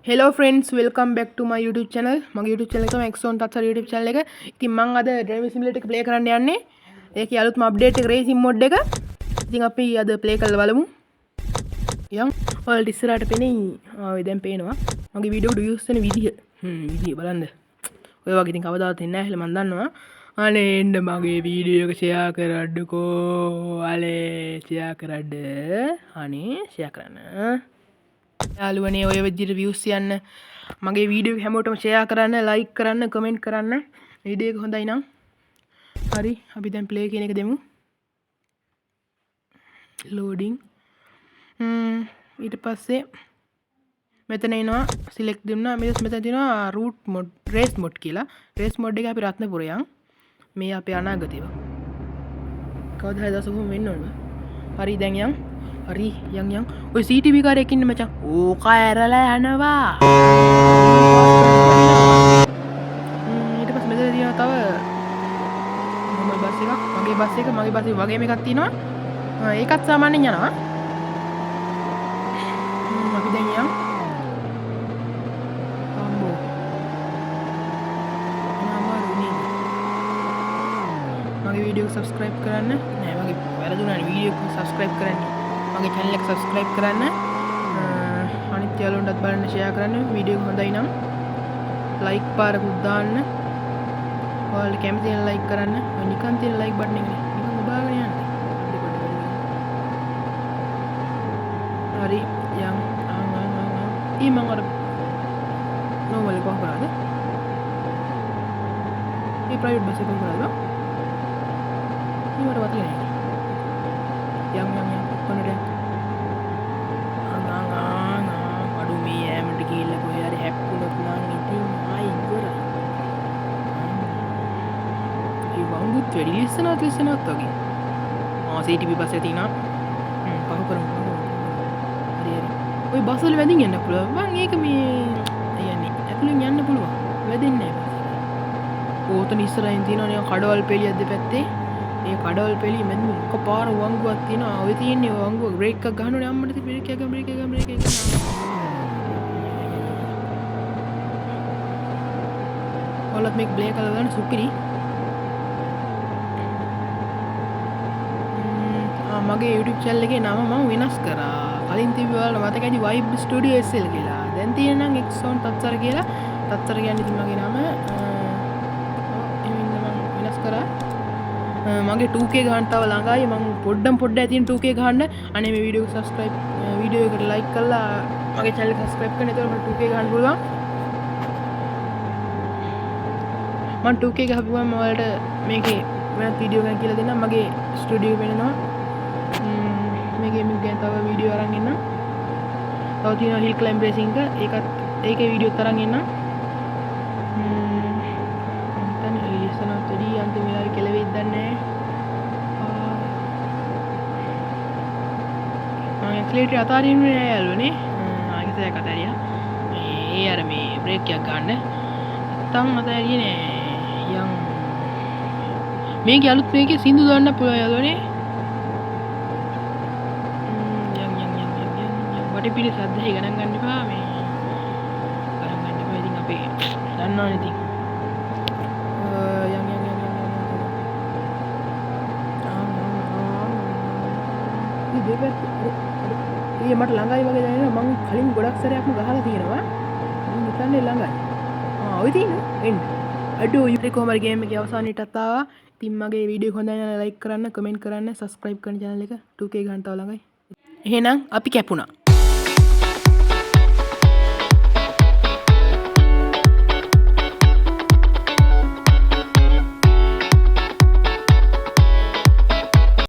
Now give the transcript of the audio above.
Hello friends, welcome back to my YouTube channel. මගේ YouTube channel එක තමයි Exxon Tatsar YouTube channel එක. ඉතින් මම අද Driving Simulator එක play කරන්න යන්නේ. ඒකේ අලුත්ම update එක racing mode එක. ඉතින් අපි අද play කරලා බලමු. යම් ඔයාලට ඉස්සරහට පෙනෙයි. දැන් පේනවා. මගේ වීඩියෝ එකට views වෙන විදිය. විදිය බලන්න. ඔය වගේ ඉතින් කවදාවත් එන්නේ නැහැ කියලා මම දන්නවා. අනේ එන්න මගේ වීඩියෝ එක share කරන්නකෝ. අනේ share කරන්න. අනේ share කරන්න. යාළුවනේ ඔය විදිහට views යන්න මගේ වීඩියෝ එක හැමෝටම share කරන්න like කරන්න comment කරන්න වීඩියෝ එක හොඳයි නම් හරි අපි දැන් play කියන එක දෙමු loading ඊට පස්සේ මෙතන එනවා select දුන්නා මෙතන තියෙනවා route mode race mode කියලා race mode එක අපි රත්නපුර යන් මේ අපේ අනාගතේව කවදා හරි දවසක වෙන්න ඕන හරි දැන් යන් හරි යන් ඔය CTV කාරයක් ඉන්නේ මචං ඕක ඇරලා යනවා ඊට පස්සේ මෙතන තියෙනවා තව මගේ බස් එක වගේම එකක් තියෙනවා ඒකත් සාමාන්‍යයෙන් යනවා අපි දැන් යන් අම්බෝ මගේ වීඩියෝ එක subscribe කරන්න නෑ මගේ වැරදුනානේ වීඩියෝ එක subscribe කරන්න මගේ channel එක subscribe කරන්න අනිත් යාළුවන්ටත් බලන්න share කරන්න වීඩියෝ එක හොඳයි නම් like පාරකුත් දාන්න ඔයාලට කැමති නම් like කරන්න ඔය නිකන් තියෙන like button එක නිකන් ඔබාගෙන යන්න හරි යම් ඊ මම අර normal එක කරාද මේ private bus එක කරාද ඊවර වතේ යම් කොනට අඩු මේ ෑමට කියලා කොහේ හරි හැප්පුණොත් නම් ඉතින් ආයි ඉවරයි ඒ වංගුත් වැඩි ලිස්සනවත් වගේ CTV බස් එක තියෙනවා පහු කරමු හරි ඔය බස් වල වැදින් යන්න පුළුවන් මං ඒක මේ යන්නේ ඇතුලෙන් යන්න පුළුවන් වැදෙන්නේ නැහැ ඕතන ඉස්සරහින් තියෙනවා කඩවල් පෙළියක් දෙපැත්තේ ඒ කඩවල් පෙළිය මැදින් එකපාර වංගුවක් තියෙනවා ඔය තියෙන්නේ වංගුව බ්‍රේක් එකක් ගහනෝනේ අම්මට බ්‍රේක් එක ඔයාලත් මේක ප්ලේ කරලා බලන්න සුපිරි මගේ YouTube channel එකේ නම මම වෙනස් කරා කලින් තිබ්බේ ඔයාලට මතකයි Vibe Studio SL කියලා දැන් තියෙන නම් Exxon Tatsar කියලා Tatsar කියන්නේ ඉතින් මගේ නම එහෙනම් මම වෙනස් කරා මගේ 2K ගහන්න තව ළඟයි මම පොඩ්ඩක් ඇතින් 2K ගහන්න අනේ මේ වීඩියෝ එක subscribe වීඩියෝ එකට like කරලා මගේ channel එක subscribe කරන්න එතකොට මට 2K ගහන්න පුළුවන් මම 2K ගහපුවම ඔයාලට මේකේ වෙනත් වීඩියෝ එකක් කියලා දෙන්නම් මගේ ස්ටුඩියෝ එක වෙනවා මේකේ මම දැන් තව වීඩියෝ අරන් එන්නම් තව තියෙනවා hill climb racing එක ඒකේ වීඩියෝත් අරන් එන්නම් අන්තිම වෙලාවේ කෙලවෙයිද දන්නේ නැහැ මම ඇක්සිලරේටර් අතාරින්නේ නෑ යාළුවනේ ආයෙත් ඒක අතාරියා මේ අර මේ බ්‍රේක් එකක් ගන්න නැත්තම් අතාරියේ නෑ යම් මේකේ අලුත් මේකේ සින්දු දාන්න පුළුවන් යාළුවනේ යම් වටේ සද්දේ ගණන් ගන්න එපා මේ ගණන් ගන්න එපා ඉතින් අපේ දන්නවනේ ඉතින් ඒ මට ළඟයි වගේ දැනෙනවා මම කලින් ගොඩක් සැරයක්ම ගහලා තියෙනවා මම හිතන්නේ ළඟයි ඔය තියෙනවා එන්න අඩෝ ඉතින් කොහමද ගේම් එකේ අවසානයටත් ආවා ඉතින් මගේ වීඩියෝ එක හොඳයි නම් ලයික් කරන්න කමෙන්ට් කරන්න සබ්ස්ක්‍රයිබ් කරන්න channel එක 2K ගන්න තව ළඟයි එහෙනම් අපි කැපුණා